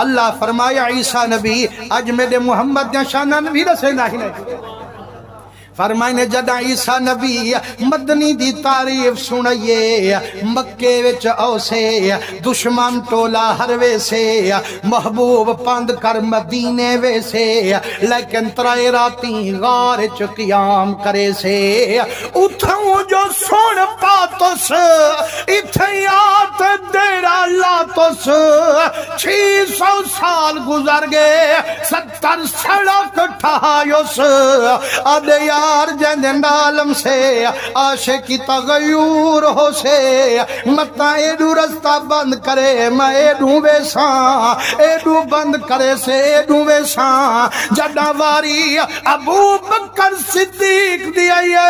اللہ فرمایا عیسیٰ نبی اج میرے محمد یا شانہ نبی رسے نہیں فرمائے نے جدہ عیسیٰ نبی مدنی دی تعریف سنائیے مکے وچ اوسے دشمن ٹولا ہر ویسے محبوب پند کر مدینے ویسے لیکن ترائے راتی غار چ قیام کرے سے اتھوں جو سن پاتس اتھیات دیرا لاتس 600 سال گزر گئے 70 سڑک ٹھائیوس آدھے یار جن عالم سے عاشقی تغیور ہو سے متا ایڈو رستہ بند کرے میں ایڈو ویساں ایڈو بند کرے سے ایڈو ویساں جڑا واری ابو بکر صدیق دیئے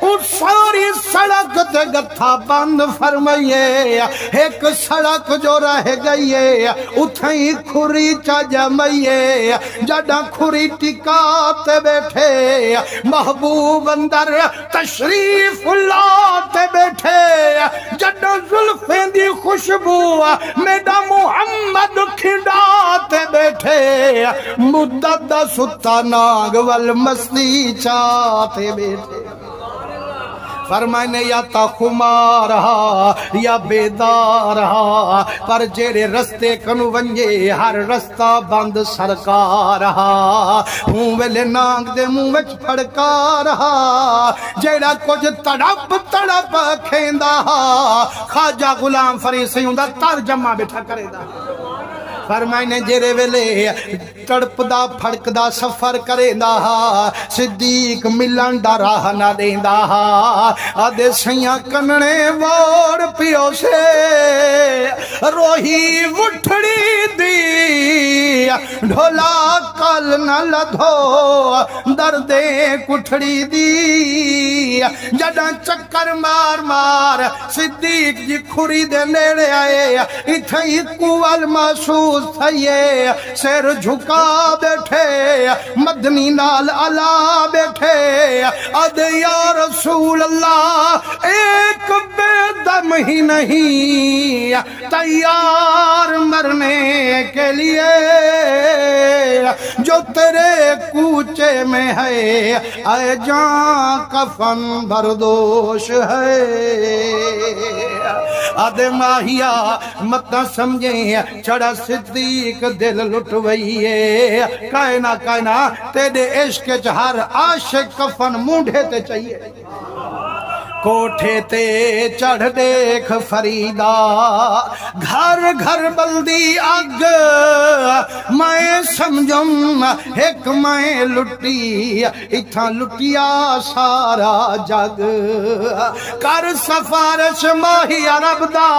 اس ساری سڑک تے گتھا بند فرمائیے ایک سڑک جو رہ گئیے اتھائی کھری چا جمائیے جڑا کھری ٹکاتے بیٹھے محبوب اندر تشریف لاتے بیٹھے جڈو زلفیں دی خوشبو میڈا محمد کھڑاتے بیٹھے مدد ستا ناگ والمستی چاہتے بیٹھے فرمائے نے یا تا خمار رہا یا بیدار رہا پر جیرے رستے کنو ونجے ہر رستہ بند سرکار رہا ہوں ویلے نانگ دے منہ وچ پھڑکا رہا جیڑا کچھ تڑپ کھیندا خواجہ غلام فرید سیوں دا ترجمہ بیٹھا کرے دا فرمائے نے جیرے ویلے تڑپ دا پھڑک دا سفر کرے دا صدیق ملن دا راہ نہ دیں دا آدھے سیاں کننے وار پیو سے روہی وٹھڑی دی ڈھولا کل نہ لدھو دردے کٹھڑی دی جڑا چکر مار مار صدیق جی کھری دے نیڑے آئے اتھائی کوال محسوس تھائیے سیر جھکا بیٹھے مدنی نال علا بیٹھے اد یا رسول اللہ ایک بے دم ہی نہیں تیار مرنے کے لیے جو تیرے کوچے میں ہے اے جان کفن بردوش ہے اد ماہیا متا سمجھیں چڑا صدیق دل لٹوئیے کائنا تیرے عشق ہر عاشق کفن مونڈے تے چاہیے کوٹھے تے چڑھ دیکھ فریدہ گھر گھر بلدی اگ میں سمجھم ایک میں لٹی اتھا لٹیا سارا جگ کر سفارش ماہی عرب دا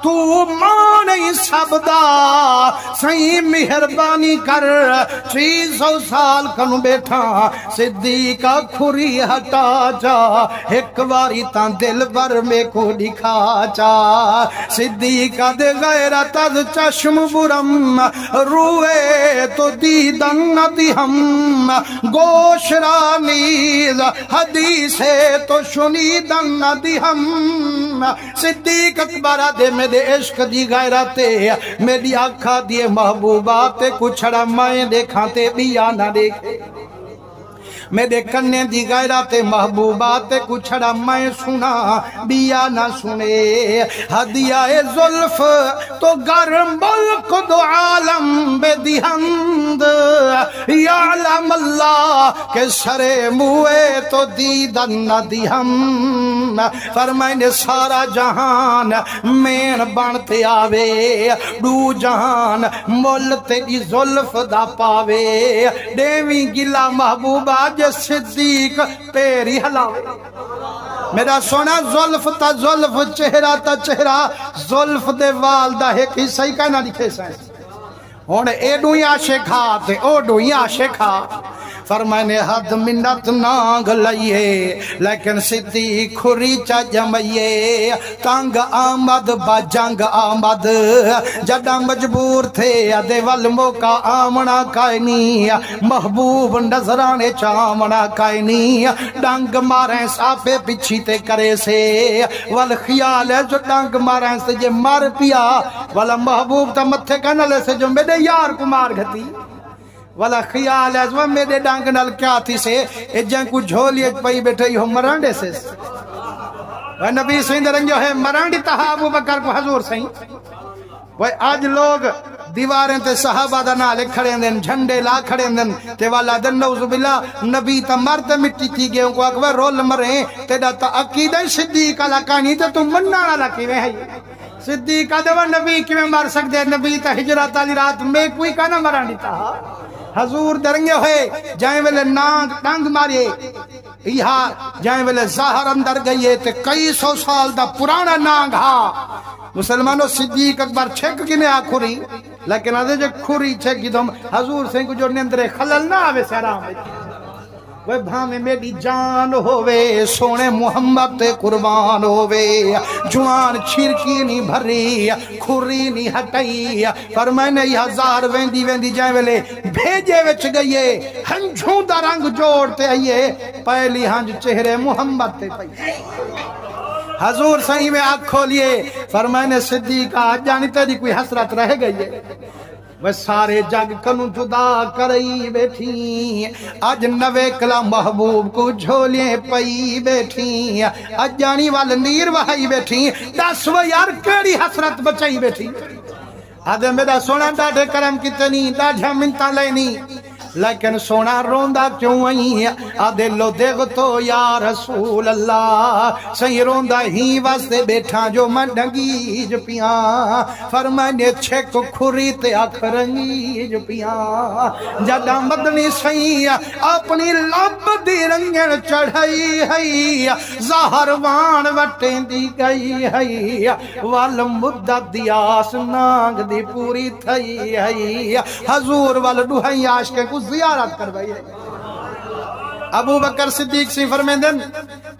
تو مانے سب دا صحیح مہربانی کر 300 سال کنو بیٹھا صدیقہ کھری ہٹا جا ایک واری تان دل بر میں کو دکھا چا صدیقہ دے غیرت از چشم برم روئے تو دیدن ندی ہم گوش رانیز حدیث ہے تو شنیدن ندی ہم صدیق اکبرہ دے میرے عشق دی غیرت میری آنکھا دیے محبوبات کچھڑا میں دیکھاتے بیا نہ دیکھے میرے کنے دی غیرت محبوبات کچھڑا میں سنا بیا نہ سنے ہدیہ زلف تو گرم ملک دو عالم بے دیہند یعلم اللہ کہ سر موئے تو دیدن نہ دیہم فرمائے نے سارا جہان مین بانتے آوے دو جہان مول تیری زلف دا پاوے دیوی گلا محبوبہ صدیق پیری ہلاوے میرا سونا زلف تا زلف چہرہ تا چہرہ زلف دے والدہ ایک ہی صحیح کہنا دکھے سائیں ہونے ایڈو ہی آشے کھا تے اوڈو ہی آشے کھا فرمائنے حد منت نانگ لئیے لیکن صدیق کھری چا جمائیے تانگ آمد با جنگ آمد جدہ مجبور تھے ادے وال موقع آمنا کائنی محبوب نظرانے چامنا کائنی ڈنگ ماریں ساپے پچھی تے کرے سے والخیال ہے جو ڈنگ ماریں سے جے مار پیا والا محبوب تا متھے کنلے سے جو میرے یار کو مار گھتی والا خیال ہے جو میرے ڈنگ نل کیا تھی سے جن کو جھولی پئی بیٹھے ہو مرانڈے سے وہ نبی سوئند رنجو ہے مرانڈی تہا ابو بکر کو حضور سہیں وہ آج لوگ دیواریں تے صحابہ دا نالے کھڑے دن جھنڈے لا کھڑے دن تے والا دن نوز باللہ نبی تا مرد مٹی تھی گئے ان کو اکبر رول مریں تے دا تا عقیدہ صدیق لکانی تے تم منانا لکی میں ہے صدیق دوا نبی کی میں مر سکتے نبی تا ہجرات علی رات میں کوئی کانا مرانی تا حضور درنگے ہوئے جائیں ویلے نانگ ٹانگ مارے یہاں جائیں ویلے ظاہر اندر گئیے تے کئی سو سال دا پرانا نانگ ہاں مسلمانوں صدیق اکبر چھک کی نے آکھوری لیکن آدھے جو کھوری چھک کی تو حضور سے کو جو نندرے خلل نہ آوے سیرام وہ بھامے میری جان ہووے سونے محمد تے قربان ہووے جوان چھرکی نہیں بھری کھوری نہیں ہٹائی فرمائنے یہ ہزار ویندی ویندی جائیں ویلے بھیجے وچ گئیے ہنجھوں دا رنگ جوڑتے آئیے پہلی ہنج چہرے محمد تے پئی حضور صحیح میں آنکھ کھولیے فرمائنے صدیقہ جانی تیری کوئی حسرت رہ گئی ہے وہ سارے جگ کنو جدا کرئی بیٹھی اج نوے کلا محبوب کو جھولیں پئی بیٹھی اج جانی وال نیر وہائی بیٹھی دس وہ یار کیڑی حسرت بچائی بیٹھی آدھے میرا سونا ڈاڑھے کرم کتنی ڈاڑھا منتا لینی لیکن سونا روندہ کیوں آئی آدھے لو دیکھ تو یا رسول اللہ صحیح روندہ ہی واسطے بیٹھا جو من ڈنگی جو پیاں فرمائنے چھک کھوری تے آکھرنگی جو پیاں جدہ مدنی صحیح اپنی لب دی رنگن چڑھائی ہے ظاہروان وٹیں دی گئی ہے وال مدد دیاس نانگ دی پوری تھئی ہے حضور وال ڈوہائی عاشق کو زیارت کروائی ہے ابو بکر صدیق سی فرمیندن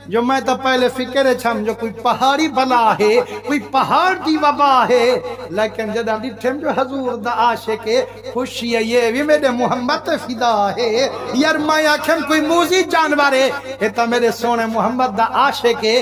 جو میں تو پہلے فکر چھم جو کوئی پہاڑی بلا ہے کوئی پہاڑ دی وبا ہے لیکن جدہ ڈٹھم جو حضور دا عاشق ہے خوشی ہے یہ بھی میرے محمد فدا ہے یار میں آکھم کوئی موزی جانور ہے یہ تو میرے سونے محمد دا عاشق ہے